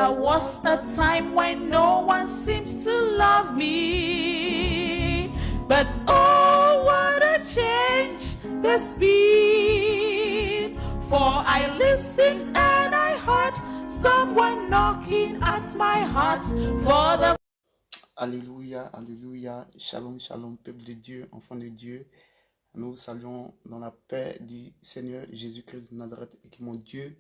There was a time when no one seemed to love me, but oh, what a change there's been. For I listened and I heard someone knocking at my heart for the... Alléluia, alléluia, shalom, shalom, peuple de Dieu, enfant de Dieu. Nous saluons dans la paix du Seigneur Jésus-Christ de Nazareth et que mon Dieu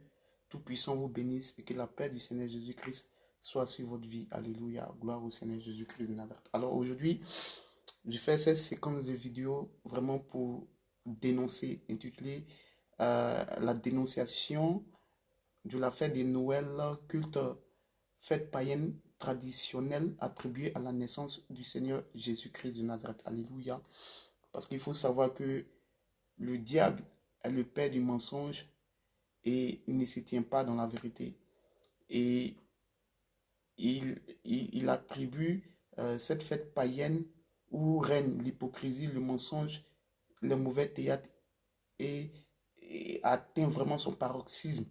Tout-Puissant vous bénisse et que la paix du Seigneur Jésus-Christ soit sur votre vie. Alléluia, gloire au Seigneur Jésus-Christ de Nazareth. Alors aujourd'hui, je fais cette séquence de vidéos vraiment pour dénoncer, intitulée la dénonciation de la fête de Noël, culte, fête païenne traditionnelle attribuée à la naissance du Seigneur Jésus-Christ de Nazareth. Alléluia. Parce qu'il faut savoir que le diable est le père du mensonge et il ne se tient pas dans la vérité. Et il attribue cette fête païenne où règne l'hypocrisie, le mensonge, le mauvais théâtre et atteint vraiment son paroxysme.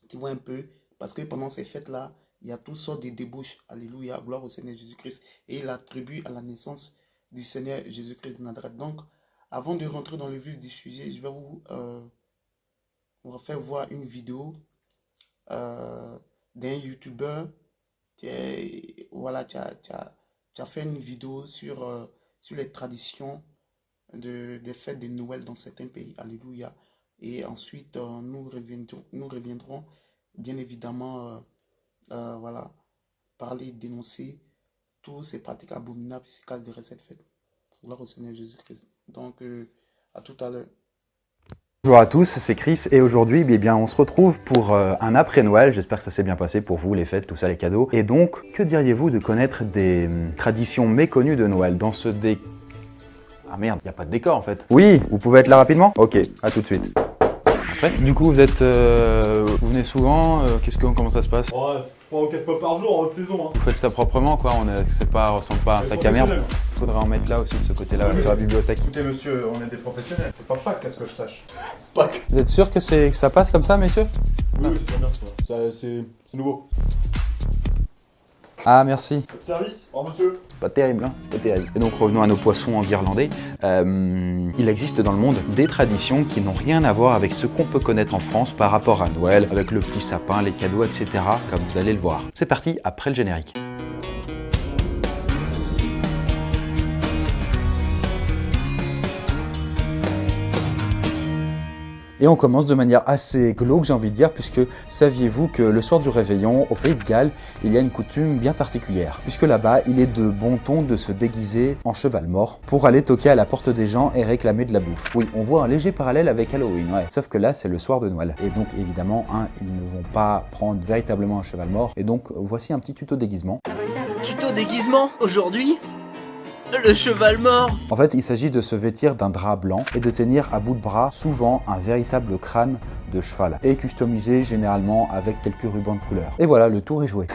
Tu vois un peu, parce que pendant ces fêtes-là, il y a toutes sortes de débauches. Alléluia, gloire au Seigneur Jésus-Christ. Et il attribue à la naissance du Seigneur Jésus-Christ de Nazareth. Donc, avant de rentrer dans le vif du sujet, je vais vous faire voir une vidéo d'un YouTuber qui a fait une vidéo sur les traditions des fêtes de Noël dans certains pays. Alléluia. Et ensuite, nous reviendrons bien évidemment parler, dénoncer tous ces pratiques abominables qui se cachent derrière cette fête. Gloire au Seigneur Jésus-Christ. Donc, à tout à l'heure. Bonjour à tous, c'est Chris et aujourd'hui on se retrouve pour un après-Noël. J'espère que ça s'est bien passé pour vous, les fêtes, tout ça, les cadeaux. Et donc, que diriez-vous de connaître des traditions méconnues de Noël dans ce Ah merde, il n'y a pas de décor en fait. Oui, vous pouvez être là rapidement? Ok, à tout de suite. Après, du coup, vous venez souvent, comment ça se passe? Ouais, 3 ou 4 fois par jour en haute saison. Hein. Vous faites ça proprement quoi, ressemble pas à un sac à merde. Il faudrait en mettre là aussi de ce côté-là, sur la bibliothèque. Écoutez monsieur, on est des professionnels, c'est pas Pâques à ce que je sache. Pâques. Vous êtes sûr que ça passe comme ça, messieurs? Oui, c'est bien ça. C'est nouveau. Ah merci. Votre service? Au revoir monsieur. C'est pas terrible, hein, c'est pas terrible. Et donc revenons à nos poissons enguirlandais. Il existe dans le monde des traditions qui n'ont rien à voir avec ce qu'on peut connaître en France par rapport à Noël, avec le petit sapin, les cadeaux, etc. Comme vous allez le voir. C'est parti, après le générique. Et on commence de manière assez glauque, j'ai envie de dire, puisque saviez-vous que le soir du réveillon, au Pays de Galles, il y a une coutume bien particulière. Puisque là-bas, il est de bon ton de se déguiser en cheval mort pour aller toquer à la porte des gens et réclamer de la bouffe. Oui, on voit un léger parallèle avec Halloween, ouais. Sauf que là, c'est le soir de Noël. Et donc, évidemment, ils ne vont pas prendre véritablement un cheval mort. Et donc, voici un petit tuto déguisement. Tuto déguisement, aujourd'hui le cheval mort. En fait, il s'agit de se vêtir d'un drap blanc et de tenir à bout de bras souvent un véritable crâne de cheval et customisé généralement avec quelques rubans de couleur. Et voilà, le tour est joué.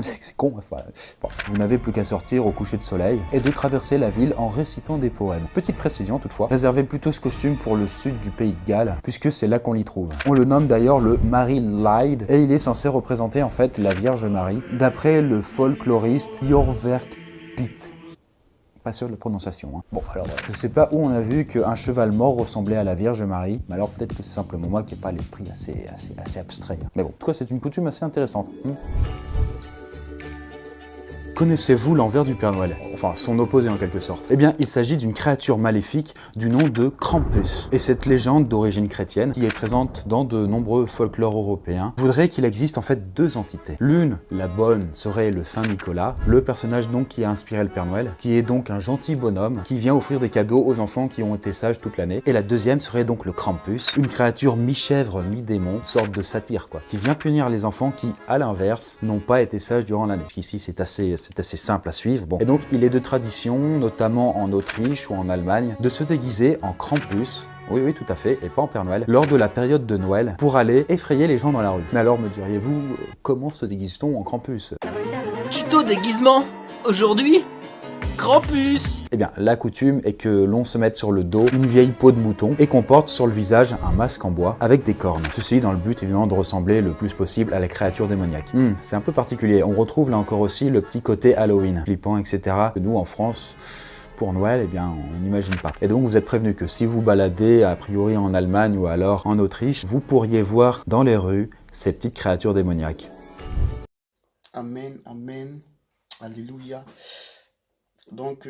C'est con, voilà. Bon, vous n'avez plus qu'à sortir au coucher de soleil et de traverser la ville en récitant des poèmes. Petite précision toutefois, réservez plutôt ce costume pour le sud du Pays de Galles, puisque c'est là qu'on l'y trouve. On le nomme d'ailleurs le Mary Lyde et il est censé représenter en fait la Vierge Marie, d'après le folkloriste Jorverk Pitt. Pas sûr de la prononciation. Hein. Bon, alors, je sais pas où on a vu qu'un cheval mort ressemblait à la Vierge Marie, mais alors peut-être que c'est simplement moi qui n'ai pas l'esprit assez abstrait. Mais bon, en tout cas, c'est une coutume assez intéressante. Connaissez-vous l'envers du Père Noël? Enfin, son opposé en quelque sorte. Eh bien, il s'agit d'une créature maléfique du nom de Krampus. Et cette légende d'origine chrétienne, qui est présente dans de nombreux folklores européens, voudrait qu'il existe en fait deux entités. L'une, la bonne, serait le Saint Nicolas, le personnage donc qui a inspiré le Père Noël, qui est donc un gentil bonhomme qui vient offrir des cadeaux aux enfants qui ont été sages toute l'année. Et la deuxième serait donc le Krampus, une créature mi-chèvre, mi-démon, sorte de satyre quoi, qui vient punir les enfants qui, à l'inverse, n'ont pas été sages durant l'année. Ici, c'est assez simple à suivre. Bon. Et donc, il est de tradition, notamment en Autriche ou en Allemagne, de se déguiser en Krampus, oui, tout à fait, et pas en Père Noël, lors de la période de Noël, pour aller effrayer les gens dans la rue. Mais alors, me diriez-vous, comment se déguise-t-on en Krampus? Tuto déguisement, aujourd'hui Krampus. Eh bien, la coutume est que l'on se mette sur le dos une vieille peau de mouton et qu'on porte sur le visage un masque en bois avec des cornes. Ceci dans le but évidemment de ressembler le plus possible à la créature démoniaque. C'est un peu particulier. On retrouve là encore aussi le petit côté Halloween, flippant, etc. que nous en France, pour Noël, eh bien, on n'imagine pas. Et donc, vous êtes prévenu que si vous baladez, a priori en Allemagne ou alors en Autriche, vous pourriez voir dans les rues ces petites créatures démoniaques. Amen, amen, alléluia. Donc,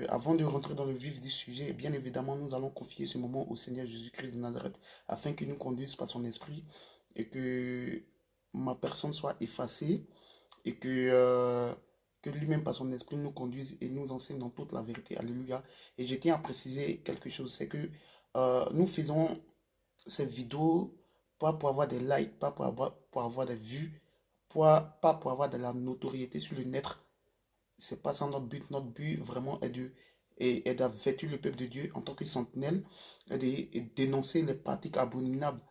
avant de rentrer dans le vif du sujet, bien évidemment, nous allons confier ce moment au Seigneur Jésus-Christ de Nazareth, afin qu'il nous conduise par son esprit et que ma personne soit effacée et que lui-même par son esprit nous conduise et nous enseigne dans toute la vérité. Alléluia. Et je tiens à préciser quelque chose, c'est que nous faisons ces vidéos pas pour avoir des likes, pas pour avoir des vues, pas pour avoir de la notoriété sur le net. C'est pas ça notre but. Notre but vraiment est d'avertir le peuple de Dieu en tant que sentinelle et de dénoncer les pratiques abominables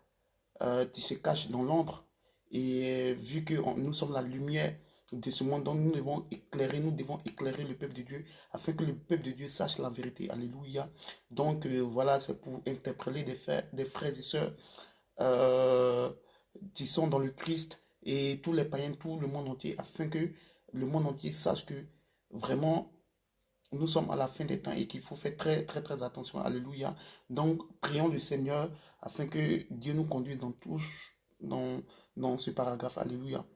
qui se cachent dans l'ombre. Et vu que nous sommes la lumière de ce monde, donc nous devons éclairer le peuple de Dieu afin que le peuple de Dieu sache la vérité. Alléluia. Donc voilà, c'est pour interpeller des frères et sœurs qui sont dans le Christ et tous les païens, tout le monde entier, afin que le monde entier sache que vraiment nous sommes à la fin des temps et qu'il faut faire très très très attention. Alléluia. Donc prions le Seigneur afin que Dieu nous conduise dans ce paragraphe. Alléluia.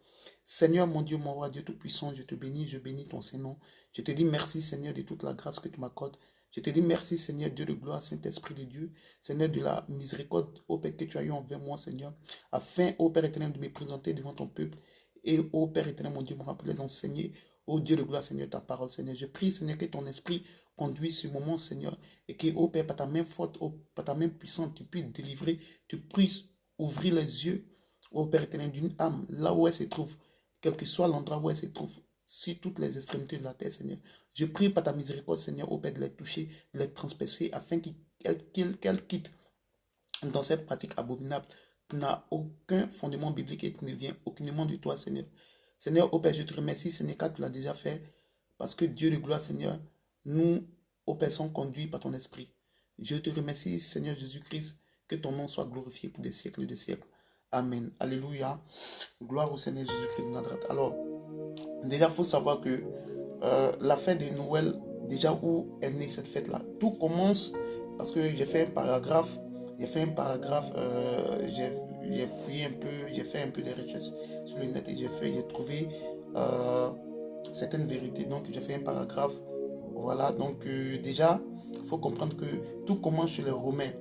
Seigneur mon Dieu, mon roi, Dieu tout-puissant, je te bénis, je bénis ton Saint-Nom. Je te dis merci Seigneur de toute la grâce que tu m'accordes. Je te dis merci Seigneur, Dieu de gloire, Saint-Esprit de Dieu, Seigneur de la miséricorde, ô Père que tu as eu envers moi Seigneur, afin, ô Père éternel, de me présenter devant ton peuple. Et ô Père éternel, mon Dieu, me rappeler les enseigner, ô Dieu de gloire Seigneur, ta parole Seigneur. Je prie Seigneur que ton esprit conduise ce moment Seigneur, et que, ô Père, par ta main forte, par ta main puissante, tu puisses délivrer, tu puisses ouvrir les yeux, ô Père éternel, d'une âme, là où elle se trouve, quel que soit l'endroit où elle se trouve, sur toutes les extrémités de la terre, Seigneur. Je prie par ta miséricorde, Seigneur, ô Père, de les toucher, de les transpercer, afin qu'elle quitte dans cette pratique abominable qui n'a aucun fondement biblique et qui ne vient aucunement de toi, Seigneur. Seigneur, ô Père, je te remercie, Seigneur, car tu l'as déjà fait, parce que Dieu de gloire, Seigneur, nous, ô Père, sommes conduits par ton esprit. Je te remercie, Seigneur Jésus-Christ, que ton nom soit glorifié pour des siècles et des siècles. Amen. Alléluia. Gloire au Seigneur Jésus-Christ de Nazareth. Alors, déjà, il faut savoir que la fête de Noël, déjà où est née cette fête-là, tout commence parce que j'ai fait un paragraphe, j'ai fouillé un peu, j'ai fait un peu de recherches sur le net et j'ai trouvé certaines vérités. Donc, j'ai fait un paragraphe. Voilà, donc déjà, il faut comprendre que tout commence chez les Romains.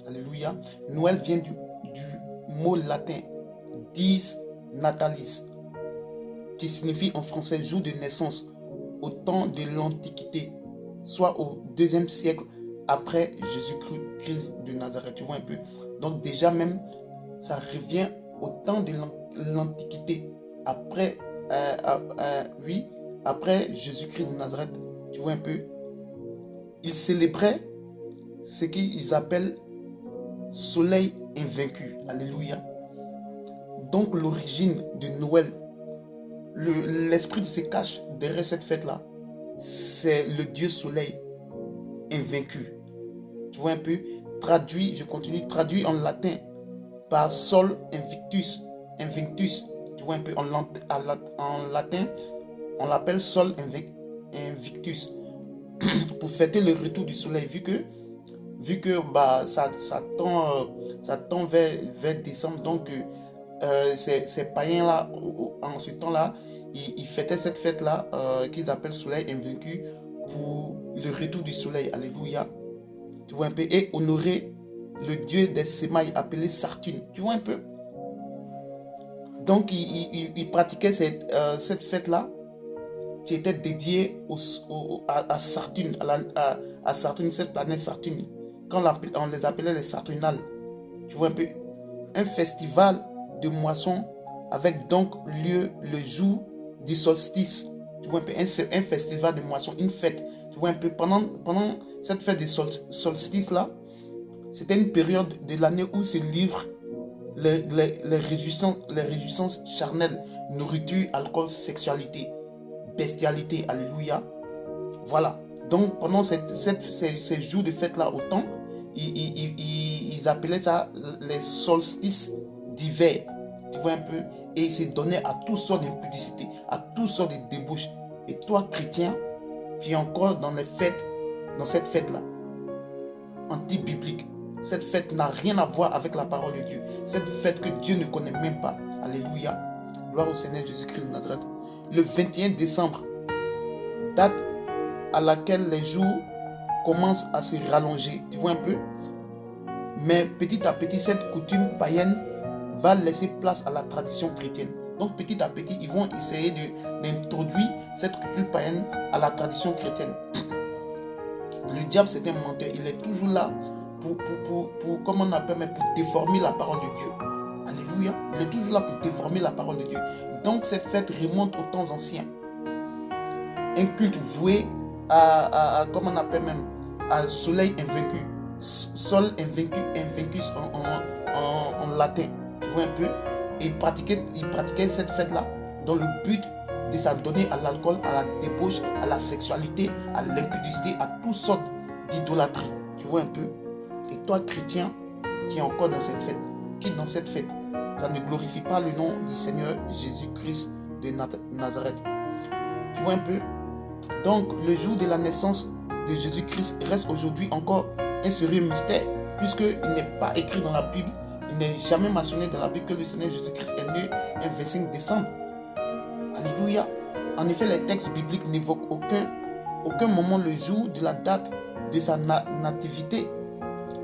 Alléluia. Noël vient du mot latin dies natalis, qui signifie en français jour de naissance, au temps de l'Antiquité, soit au 2e siècle après Jésus-Christ de Nazareth. Tu vois un peu. Donc déjà même, ça revient au temps de l'Antiquité, après Jésus-Christ de Nazareth. Tu vois un peu. Ils célébraient ce qu'ils appellent soleil invaincu. Alléluia. Donc l'origine de Noël, l'esprit qui se cache derrière cette fête-là, c'est le Dieu soleil invaincu. Tu vois un peu, traduit, je continue, traduit en latin par Sol Invictus. Invictus, tu vois un peu, en latin, on l'appelle Sol Invictus. Pour fêter le retour du soleil, vu que bah, ça tend vers décembre, donc ces païens-là, en ce temps-là, ils fêtaient cette fête-là qu'ils appellent soleil invaincu pour le retour du soleil. Alléluia. Tu vois un peu. Et honorer le dieu des semailles appelé Saturne. Tu vois un peu. Donc, ils pratiquaient cette fête-là qui était dédiée à Saturne, à Saturne, cette planète Saturne. Quand on les appelait les Saturnales. Tu vois un peu. Un festival de moisson avec donc lieu le jour du solstice. Tu vois un peu, un festival de moisson, une fête. Tu vois un peu, pendant cette fête de solstice là, c'était une période de l'année où se livrent les réjouissances charnelles, nourriture, alcool, sexualité, bestialité. Alléluia. Voilà. Donc, pendant ces jours de fête-là, au temps, ils appelaient ça les solstices d'hiver. Tu vois un peu? Et ils se donnaient à toutes sortes d'impudicités, à toutes sortes de débauches. Et toi, chrétien, tu es encore dans les fêtes, dans cette fête-là, anti-biblique. Cette fête n'a rien à voir avec la parole de Dieu. Cette fête que Dieu ne connaît même pas. Alléluia. Gloire au Seigneur Jésus-Christ de Nazareth. Le 21 décembre, date à laquelle les jours commencent à se rallonger. Tu vois un peu? Mais petit à petit, cette coutume païenne va laisser place à la tradition chrétienne. Donc petit à petit, ils vont essayer d'introduire cette coutume païenne à la tradition chrétienne. Le diable, c'est un menteur. Il est toujours là pour comment on appelle, mais pour déformer la parole de Dieu. Alléluia. Il est toujours là pour déformer la parole de Dieu. Donc cette fête remonte aux temps anciens. Un culte voué à comment on appelle même, à soleil invaincu. Sol invaincus en latin. Tu vois un peu? Et il pratiquait cette fête-là dans le but de s'adonner à l'alcool, à la débauche, à la sexualité, à l'impudicité, à toutes sortes d'idolâtrie. Tu vois un peu? Et toi, chrétien, qui est encore dans cette fête, qui est dans cette fête, ça ne glorifie pas le nom du Seigneur Jésus-Christ de Nazareth. Tu vois un peu? Donc, le jour de la naissance de Jésus-Christ reste aujourd'hui encore un sérieux mystère, puisqu'il n'est pas écrit dans la Bible, il n'est jamais mentionné dans la Bible que le Seigneur Jésus-Christ est né un 25 décembre. Alléluia. En effet, les textes bibliques n'évoquent aucun moment le jour de la date de sa nativité.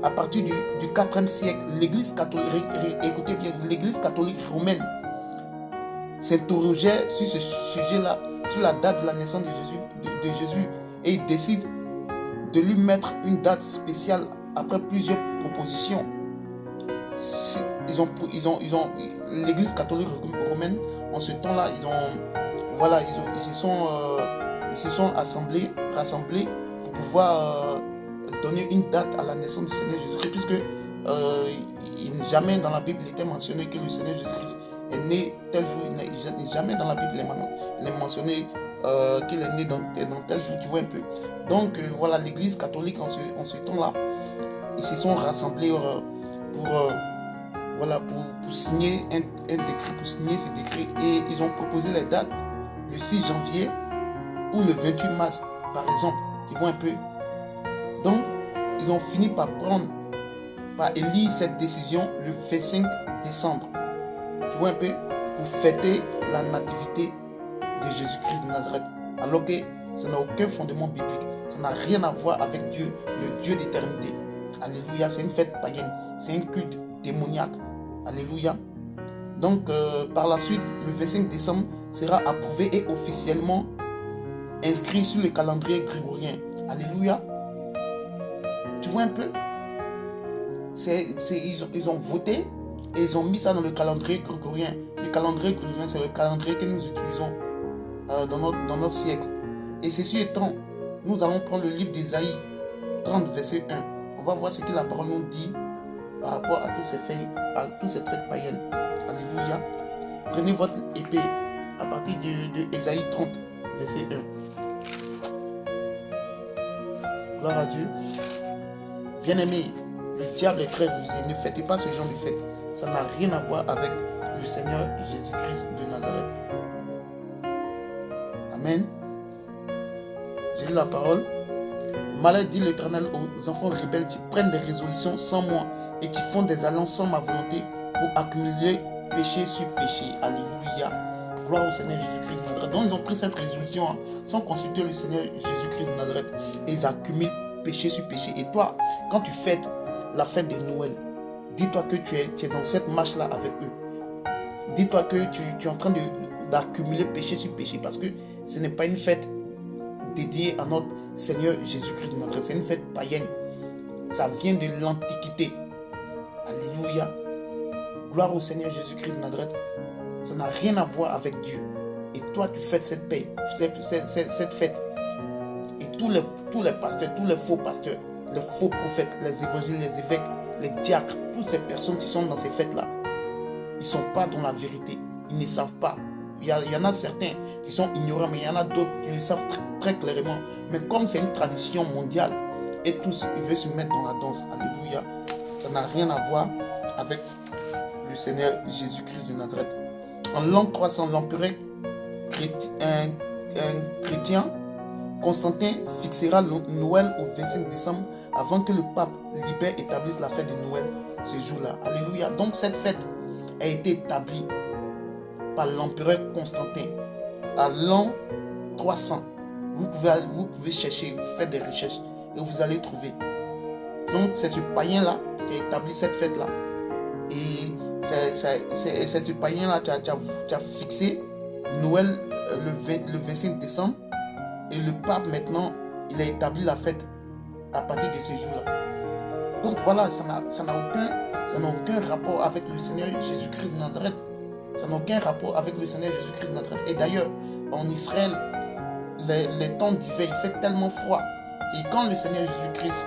À partir du 4e siècle, l'Église catholique, écoutez bien, l'Église catholique romaine s'interrogeait sur ce sujet-là, sur la date de la naissance de Jésus, et il décide de lui mettre une date spéciale après plusieurs propositions. L'Église catholique romaine, en ce temps-là, ils se sont rassemblés pour pouvoir donner une date à la naissance du Seigneur Jésus-Christ, puisque jamais dans la Bible il était mentionné que le Seigneur Jésus-Christ est né tel jour. Jamais dans la Bible il est mentionné qu'il est né dans tel jour, tu vois un peu. Donc voilà, l'Église catholique en ce temps-là, ils se sont rassemblés pour signer un décret, pour signer ce décret, et ils ont proposé les dates, le 6 janvier ou le 28 mars, par exemple, tu vois un peu. Donc, ils ont fini par élire cette décision le 25 décembre, tu vois un peu, pour fêter la nativité de Jésus-Christ de Nazareth, alors que ça n'a aucun fondement biblique, ça n'a rien à voir avec Dieu, le Dieu d'éternité. Alléluia, c'est une fête païenne, c'est un culte démoniaque. Alléluia. Donc, par la suite, le 25 décembre sera approuvé et officiellement inscrit sur le calendrier grégorien. Alléluia. Tu vois un peu? Ils ont voté et ils ont mis ça dans le calendrier grégorien. Le calendrier grégorien, c'est le calendrier que nous utilisons dans notre siècle. Et ceci étant, nous allons prendre le livre d'Ésaïe 30, verset 1. On va voir ce que la parole nous dit par rapport à toutes ces fêtes païennes. Alléluia. Prenez votre épée à partir de Ésaïe 30, verset 1. Gloire à Dieu. Bien-aimés, le diable est très rusé. Ne faites pas ce genre de fête. Ça n'a rien à voir avec le Seigneur Jésus-Christ de Nazareth. Amen. J'ai lu la parole. Malheur, dit l'Éternel aux enfants rebelles qui prennent des résolutions sans moi et qui font des alliances sans ma volonté pour accumuler péché sur péché. Alléluia. Gloire au Seigneur Jésus-Christ de Nazareth. Donc ils ont pris cette résolution sans consulter le Seigneur Jésus-Christ de Nazareth. Et ils accumulent péché sur péché. Et toi, quand tu fêtes la fête de Noël, dis-toi que tu es dans cette marche-là avec eux. Dis-toi que tu es en train d'accumuler péché sur péché, parce que ce n'est pas une fête dédiée à notre Seigneur Jésus-Christ de Nazareth. C'est une fête païenne. Ça vient de l'Antiquité. Alléluia. Gloire au Seigneur Jésus-Christ de Nazareth. Ça n'a rien à voir avec Dieu. Et toi, tu fêtes cette fête. Et tous les pasteurs, tous les faux pasteurs, les faux prophètes, les évangiles, les évêques, les diacres, toutes ces personnes qui sont dans ces fêtes-là, ils ne sont pas dans la vérité. Ils ne savent pas. y en a certains qui sont ignorants, mais il y en a d'autres qui le savent très clairement. Mais comme c'est une tradition mondiale, et tous ils veulent se mettre dans la danse, alléluia, ça n'a rien à voir avec le Seigneur Jésus-Christ de Nazareth. En l'an 300, l'empereur chrétien Constantin fixera Noël au 25 décembre avant que le pape Libère établisse la fête de Noël ce jour-là. Alléluia. Donc cette fête a été établie par l'empereur Constantin à l'an 300. Vous pouvez chercher, faire des recherches et vous allez trouver. Donc c'est ce païen-là qui a établi cette fête-là. Et c'est ce païen-là qui a fixé Noël le 25 décembre. Et le pape maintenant, il a établi la fête à partir de ce jour-là. Donc voilà, ça n'a aucun rapport avec le Seigneur Jésus-Christ de Nazareth. Ça n'a aucun rapport avec le Seigneur Jésus-Christ de Nazareth. Et d'ailleurs, en Israël, les temps d'hiver, il fait tellement froid. Et quand le Seigneur Jésus-Christ,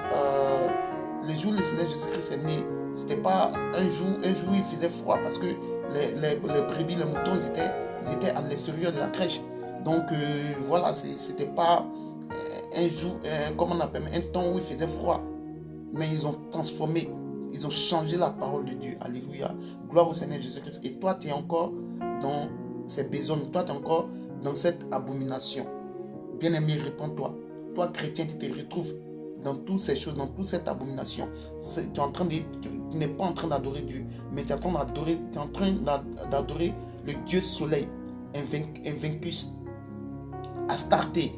le jour où le Seigneur Jésus-Christ est né, c'était pas un jour il faisait froid parce que les brebis, les moutons, ils étaient à l'extérieur de la crèche. Donc voilà, c'était pas un jour, comment on appelle, un temps où il faisait froid. Mais ils ont transformé, ils ont changé la parole de Dieu. Alléluia. Gloire au Seigneur Jésus-Christ. Et toi, tu es encore dans ces besognes. Toi, tu es encore dans cette abomination. Bien-aimé, réponds-toi. Toi, chrétien, tu te retrouves dans toutes ces choses, dans toute cette abomination. Tu n'es pas en train d'adorer Dieu, mais tu es en train d'adorer le Dieu soleil, Invictus, Astarté,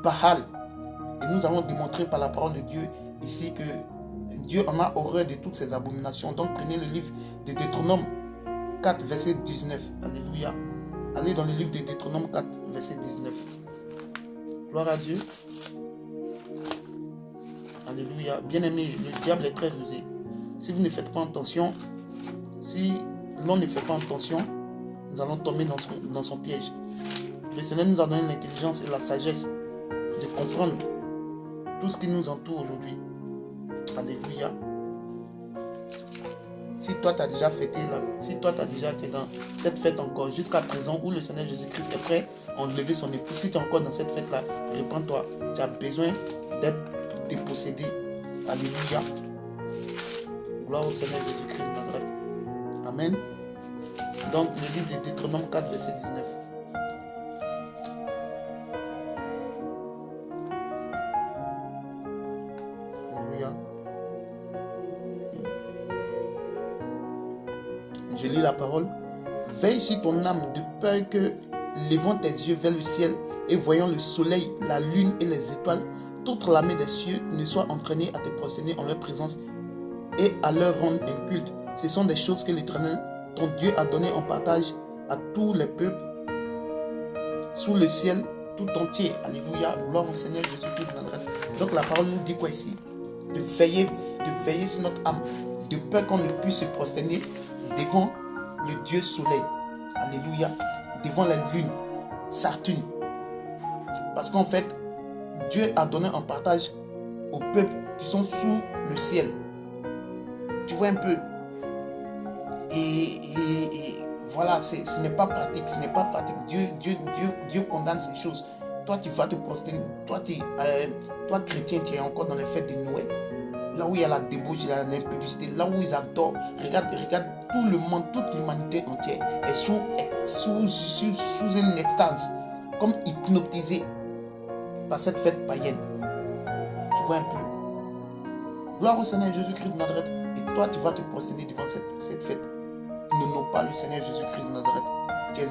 Baal. Et nous allons démontrer par la parole de Dieu ici que Dieu en a horreur de toutes ces abominations. Donc prenez le livre de Deutéronome 4, verset 19. Alléluia. Allez dans le livre de Deutéronome 4, verset 19. Gloire à Dieu. Alléluia. Bien-aimé, le diable est très rusé. Si vous ne faites pas attention, si l'on ne fait pas attention, nous allons tomber dans son piège. Le Seigneur nous a donné l'intelligence et la sagesse de comprendre tout ce qui nous entoure aujourd'hui. Alléluia. Si toi tu as déjà fêté là, si toi tu as déjà été dans cette fête encore jusqu'à présent où le Seigneur Jésus-Christ est prêt à enlever son époux, si tu es encore dans cette fête là, répands-toi. Tu as besoin d'être dépossédé. Alléluia. Gloire au Seigneur Jésus-Christ de Nazareth. Amen. Donc le livre de Deutéronome 4, verset 19. Alléluia. Je lis la parole. Veille sur ton âme de peur que, levant tes yeux vers le ciel et voyant le soleil, la lune et les étoiles, toute l'armée des cieux ne soit entraînée à te prosterner en leur présence et à leur rendre un culte. Ce sont des choses que l'Éternel, ton Dieu, a donné en partage à tous les peuples sous le ciel tout entier. Alléluia. Gloire au Seigneur Jésus-Christ de Nazareth. Donc la parole nous dit quoi ici? De veiller sur notre âme, de peur qu'on ne puisse se prosterner devant le Dieu soleil. Alléluia. Devant la lune, Saturne. Parce qu'en fait, Dieu a donné en partage aux peuples qui sont sous le ciel. Tu vois un peu. Et voilà, ce n'est pas pratique. Ce n'est pas pratique. Dieu condamne ces choses. Toi, tu vas te prosterner. Toi, chrétien, tu es encore dans les fêtes de Noël. Là où il y a la débauche, il y a l'impudicité. Là où ils adorent. Regarde, tout le monde, toute l'humanité entière est sous une extase. Comme hypnotisé par cette fête païenne. Tu vois un peu. Gloire au Seigneur Jésus-Christ de Nazareth. Et toi, tu vas te prosterner devant cette fête. N'honore pas le Seigneur Jésus-Christ de Nazareth. Tu es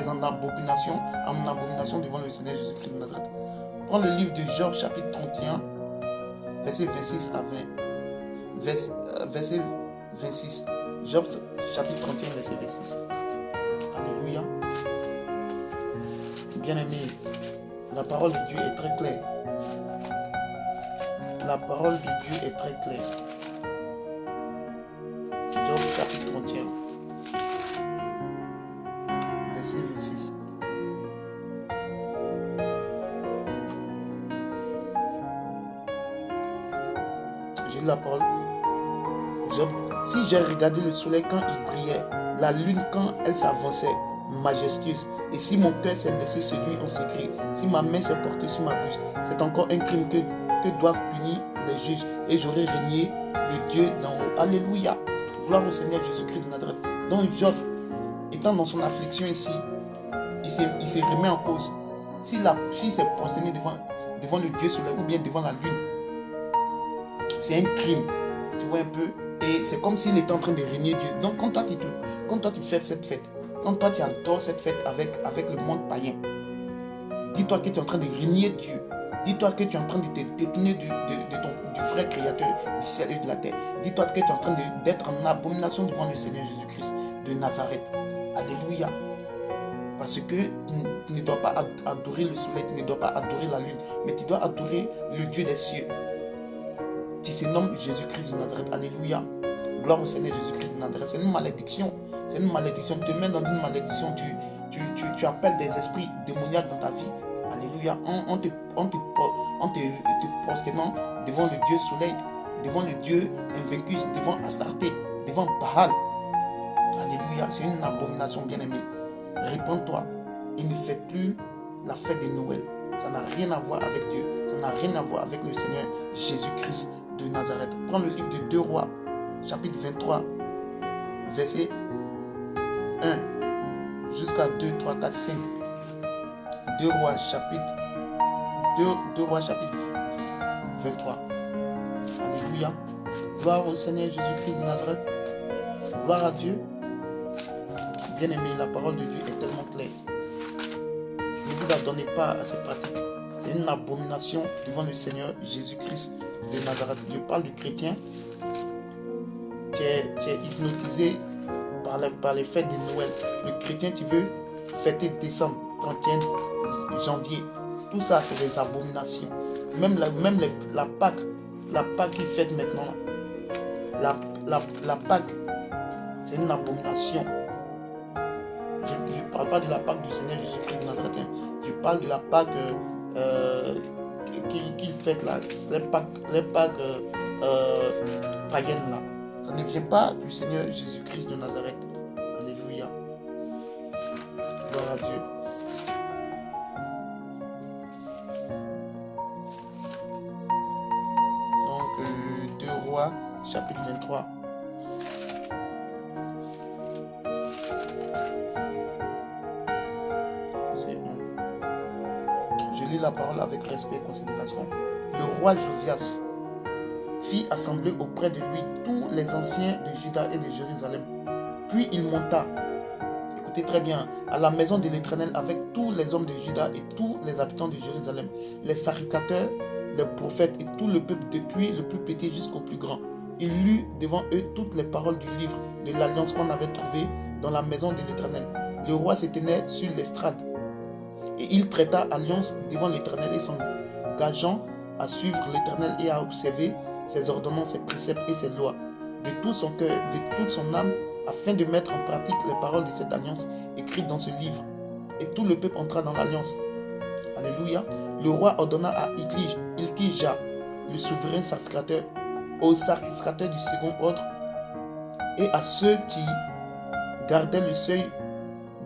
en abomination devant le Seigneur Jésus-Christ de Nazareth. Prends le livre de Job, chapitre 31, verset 26 à 20. Verset 26. Job, chapitre 31, verset 26. Alléluia. Bien-aimé, la parole de Dieu est très claire. La parole de Dieu est très claire. Job chapitre 31, verset 26. J'ai lu la parole. Job, si j'ai regardé le soleil quand il brillait, la lune quand elle s'avançait, majestueuse. Et si mon cœur s'est laissé séduire en secret, si ma main s'est portée sur ma bouche, c'est encore un crime que doivent punir les juges. Et j'aurai régné le Dieu d'en haut. Alléluia. Gloire au Seigneur Jésus-Christ de Nazareth. Donc Job, étant dans son affliction ici, il se remet en cause. S'il s'est prosterné devant le Dieu soleil ou bien devant la lune, c'est un crime. Tu vois un peu? Et c'est comme s'il était en train de régner Dieu. Donc quand toi tu fêtes cette fête, quand toi tu adores cette fête avec le monde païen, dis-toi que tu es en train de régner Dieu. Dis-toi que tu es en train de te détourner du vrai créateur du ciel et de la terre. Dis-toi que tu es en train d'être en abomination devant le Seigneur Jésus-Christ de Nazareth. Alléluia. Parce que tu ne dois pas adorer le soleil, tu ne dois pas adorer la lune, mais tu dois adorer le Dieu des cieux, qui se nomme Jésus-Christ de Nazareth. Alléluia. Gloire au Seigneur Jésus-Christ de Nazareth. C'est une malédiction. C'est une malédiction. Tu te mets dans une malédiction. Tu appelles des esprits démoniaques dans ta vie. Alléluia. En te prosternant devant le Dieu soleil, devant le Dieu invaincu, devant Astarté, devant Baal. Alléluia. C'est une abomination, bien-aimé. Répands-toi et ne fais plus la fête de Noël. Ça n'a rien à voir avec Dieu. Ça n'a rien à voir avec le Seigneur Jésus-Christ de Nazareth. Prends le livre de 2 Rois, chapitre 23, verset 1 jusqu'à 2, 3, 4, 5. 2 Rois, chapitre 23. Alléluia. Gloire au Seigneur Jésus-Christ de Nazareth. Gloire à Dieu. Bien-aimé, la parole de Dieu est tellement claire. Ne vous adonnez pas à ces pratiques. C'est une abomination devant le Seigneur Jésus-Christ de Nazareth. Je parle du chrétien qui est hypnotisé par les fêtes de Noël. Le chrétien, tu veux fêter décembre, 31 janvier. Tout ça, c'est des abominations. Même la Pâque qu'ils fêtent maintenant, la Pâque, c'est une abomination. Je ne parle pas de la Pâque du Seigneur Jésus-Christ de Nazareth. Je parle de la Pâque qu'il fête là, les Pâques païennes là. Ça ne vient pas du Seigneur Jésus-Christ de Nazareth. Alléluia. Gloire à Dieu. Donc 2 Rois, chapitre 23. Je lis la parole avec respect et considération. Le roi Josias fit assembler auprès de lui tous les anciens de Juda et de Jérusalem. Puis il monta, écoutez très bien, à la maison de l'Éternel avec tous les hommes de Juda et tous les habitants de Jérusalem, les sacrificateurs, les prophètes et tout le peuple, depuis le plus petit jusqu'au plus grand. Il lut devant eux toutes les paroles du livre de l'alliance qu'on avait trouvé dans la maison de l'Éternel. Le roi se tenait sur l'estrade et il traita alliance devant l'Éternel et s'engageant à suivre l'Éternel et à observer ses ordonnances, ses préceptes et ses lois de tout son cœur, de toute son âme, afin de mettre en pratique les paroles de cette alliance écrites dans ce livre. Et tout le peuple entra dans l'alliance. Alléluia. Le roi ordonna à Ilkija, le souverain sacrificateur, aux sacrificateurs du second ordre et à ceux qui gardaient le seuil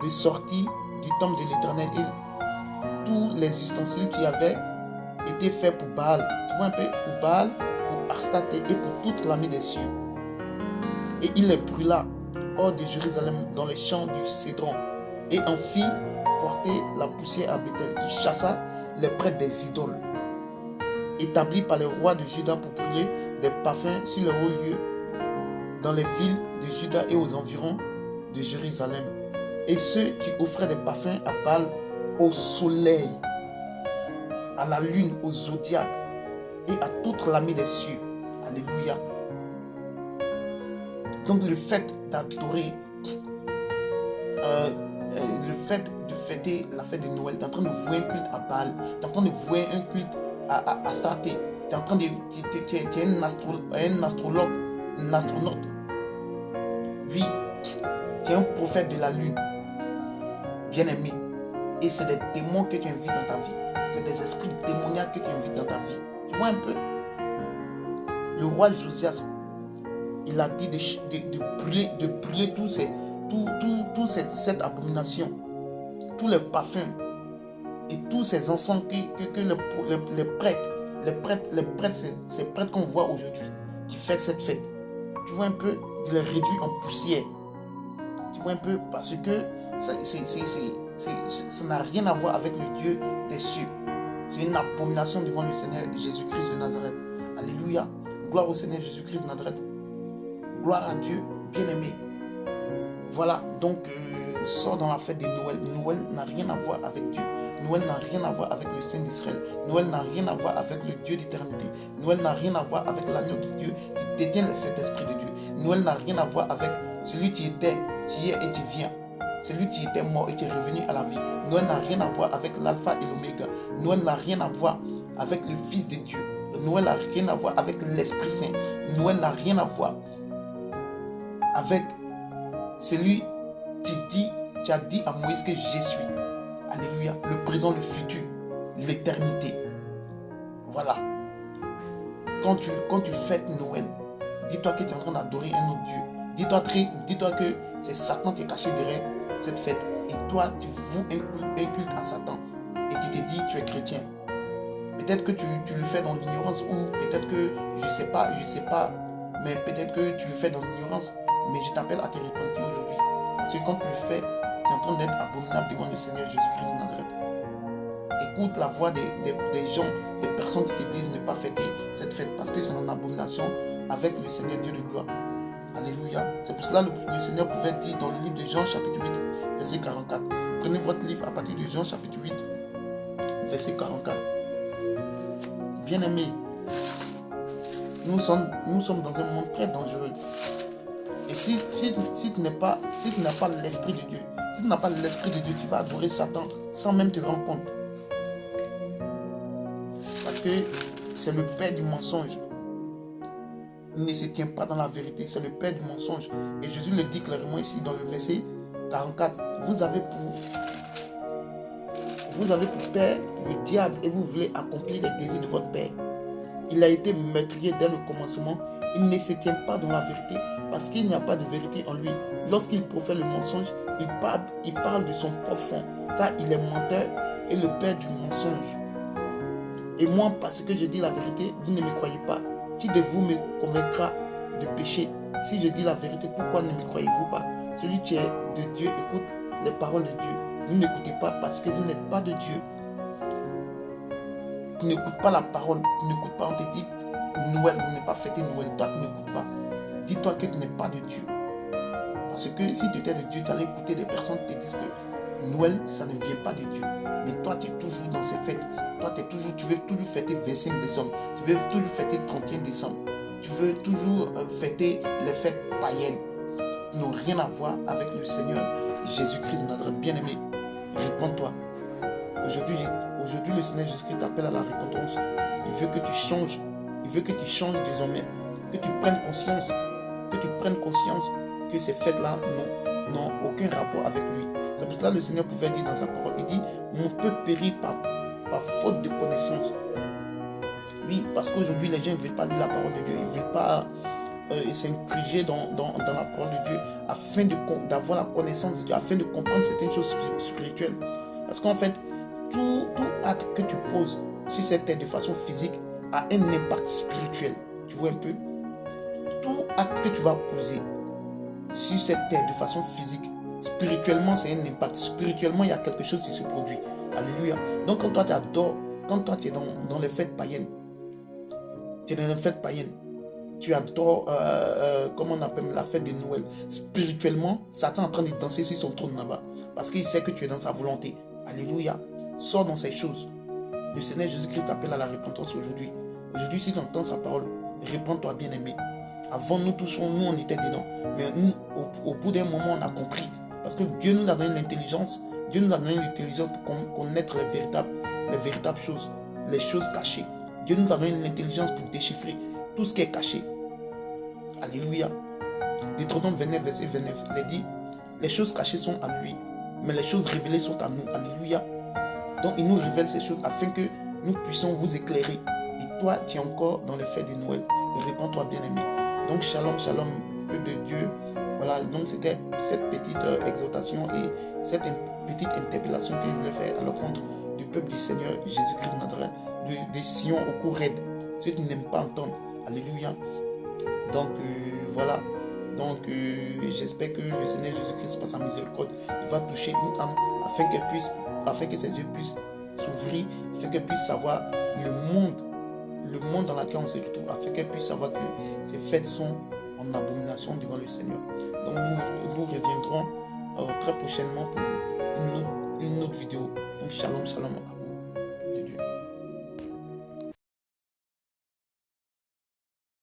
de sortie du temple de l'Éternel et tous les ustensiles qui avaient été faits pour Baal. Tu vois un peu, pour Baal, pour Astarté et pour toute l'armée des cieux. Et il les brûla hors de Jérusalem dans les champs du Cédron et en fit porter la poussière à Bethel. Il chassa les prêtres des idoles établis par les rois de Juda pour brûler des parfums sur les hauts lieux dans les villes de Juda et aux environs de Jérusalem. Et ceux qui offraient des parfums à Baal, au soleil, à la lune, au zodiaque et à toute l'armée des cieux. Alléluia. Donc le fait d'adorer, le fait de fêter la fête de Noël, tu es en train de vouer un culte à Baal, tu es en train de vouer un culte à Astarté, tu es en train de... Tu es un astrologue, un astronaute. Oui, tu es un prophète de la lune, bien-aimé. Et c'est des démons que tu invites dans ta vie. C'est des esprits démoniaques que tu invites dans ta vie. Tu vois un peu? Le roi Josias, il a dit de brûler tous cette abomination, tous les parfums et tous ces encens que les prêtres, ces prêtres qu'on voit aujourd'hui, qui fêtent cette fête, tu vois un peu, de les réduire en poussière. Tu vois un peu, parce que ça n'a rien à voir avec le Dieu des cieux. C'est une abomination devant le Seigneur Jésus-Christ de Nazareth. Alléluia. Gloire au Seigneur Jésus-Christ de Nazareth. Gloire à Dieu, bien-aimé. Voilà, donc sors dans la fête de Noël. Noël n'a rien à voir avec Dieu. Noël n'a rien à voir avec le Saint d'Israël. Noël n'a rien à voir avec le Dieu d'éternité. Noël n'a rien à voir avec l'agneau de Dieu qui détient cet esprit de Dieu. Noël n'a rien à voir avec celui qui était, qui est et qui vient. Celui qui était mort et qui est revenu à la vie. Noël n'a rien à voir avec l'alpha et l'oméga. Noël n'a rien à voir avec le Fils de Dieu. Noël n'a rien à voir avec l'Esprit Saint. Noël n'a rien à voir avec celui qui a dit à Moïse que je suis. Alléluia. Le présent, le futur, l'éternité. Voilà. Quand tu fêtes Noël, dis-toi que tu es en train d'adorer un autre Dieu. Dis-toi que c'est Satan qui est caché derrière cette fête. Et toi, tu voues un culte à Satan. Et tu te dis que tu es chrétien. Peut-être que tu le fais dans l'ignorance ou peut-être que, je sais pas, mais peut-être que tu le fais dans l'ignorance. Mais je t'appelle à te repentir aujourd'hui. Parce que quand tu le fais, tu es en train d'être abominable devant le Seigneur Jésus-Christ de Nazareth. Écoute la voix des gens, des personnes qui te disent ne pas fêter cette fête parce que c'est en abomination avec le Seigneur Dieu de gloire. Alléluia. C'est pour cela que le Seigneur pouvait dire dans le livre de Jean chapitre 8, verset 44. Prenez votre livre à partir de Jean chapitre 8, verset 44. Bien-aimés, nous sommes dans un monde très dangereux. Et si tu n'as pas l'Esprit de Dieu, si tu n'as pas l'Esprit de Dieu, tu vas adorer Satan sans même te rendre compte. Parce que c'est le père du mensonge. Il ne se tient pas dans la vérité, c'est le père du mensonge. Et Jésus le dit clairement ici dans le verset 44. Vous avez pour père le diable et vous voulez accomplir les désirs de votre père. Il a été meurtrier dès le commencement. Il ne se tient pas dans la vérité parce qu'il n'y a pas de vérité en lui. Lorsqu'il profère le mensonge, il parle de son profond car il est menteur et le père du mensonge. Et moi, parce que je dis la vérité, vous ne me croyez pas. Qui de vous me convaincra de péché? Si je dis la vérité, pourquoi ne me croyez-vous pas? Celui qui est de Dieu écoute les paroles de Dieu. Vous n'écoutez pas parce que vous n'êtes pas de Dieu. Tu n'écoutes pas la parole, tu n'écoutes pas, on te dit Noël, vous n'êtes pas fêté Noël, toi tu n'écoutes pas. Dis-toi que tu n'es pas de Dieu. Parce que si tu étais de Dieu, tu allais écouter des personnes qui te disent que Noël, ça ne vient pas de Dieu. Mais toi, tu es toujours dans ces fêtes. Toi, tu veux toujours fêter 25 décembre. Tu veux toujours fêter 31 décembre. Tu veux toujours fêter les fêtes païennes. Qui n'ont rien à voir avec le Seigneur Jésus-Christ, notre bien-aimé. Réponds-toi. Aujourd'hui, le Seigneur Jésus-Christ t'appelle à la repentance. Il veut que tu changes. Il veut que tu changes désormais. Que tu prennes conscience. Que ces fêtes-là n'ont aucun rapport avec lui. C'est pour cela que le Seigneur pouvait dire dans sa parole, il dit, mon peuple périt par faute de connaissance. Oui, parce qu'aujourd'hui, les gens ne veulent pas lire la parole de Dieu. Ils ne veulent pas s'impliquer dans la parole de Dieu afin d'avoir la connaissance de Dieu, afin de comprendre certaines choses spirituelles. Parce qu'en fait, tout acte que tu poses sur cette terre de façon physique a un impact spirituel. Tu vois un peu? Tout acte que tu vas poser sur cette terre de façon physique, spirituellement, c'est un impact. Spirituellement, il y a quelque chose qui se produit. Alléluia. Donc, quand toi, tu adores, quand toi, tu es dans les fêtes païennes, tu adores, comment on appelle la fête de Noël. Spirituellement, Satan est en train de danser sur son trône là-bas. Parce qu'il sait que tu es dans sa volonté. Alléluia. Sors dans ces choses. Le Seigneur Jésus-Christ t'appelle à la repentance aujourd'hui. Aujourd'hui, si tu entends sa parole, répands-toi, bien-aimé. Avant, nous tous, nous, on était dedans. Mais nous, au bout d'un moment, on a compris. Parce que Dieu nous a donné l'intelligence. Dieu nous a donné l'intelligence pour connaître les véritables choses. Les choses cachées. Dieu nous a donné l'intelligence pour déchiffrer tout ce qui est caché. Alléluia. Deutéronome 29, verset 29. Il dit, les choses cachées sont à lui. Mais les choses révélées sont à nous. Alléluia. Donc, il nous révèle ces choses afin que nous puissions vous éclairer. Et toi, tu es encore dans les fêtes de Noël. Et répands-toi, bien-aimé. Donc, shalom, shalom, peuple de Dieu. Voilà, donc c'était cette petite exhortation et cette petite interpellation que je voulais faire à l'encontre du peuple du Seigneur Jésus-Christ de Nazareth, de Sion au cou raide, ceux qui n'aiment pas entendre. Alléluia. Donc voilà. Donc j'espère que le Seigneur Jésus-Christ, par sa miséricorde, il va toucher une âme afin que ses yeux puissent s'ouvrir, afin qu'elle puisse savoir le monde dans lequel on se retrouve, afin qu'elle puisse savoir que ces fêtes sont en abomination devant le Seigneur. Donc nous reviendrons très prochainement pour une autre vidéo. Donc shalom, shalom à vous.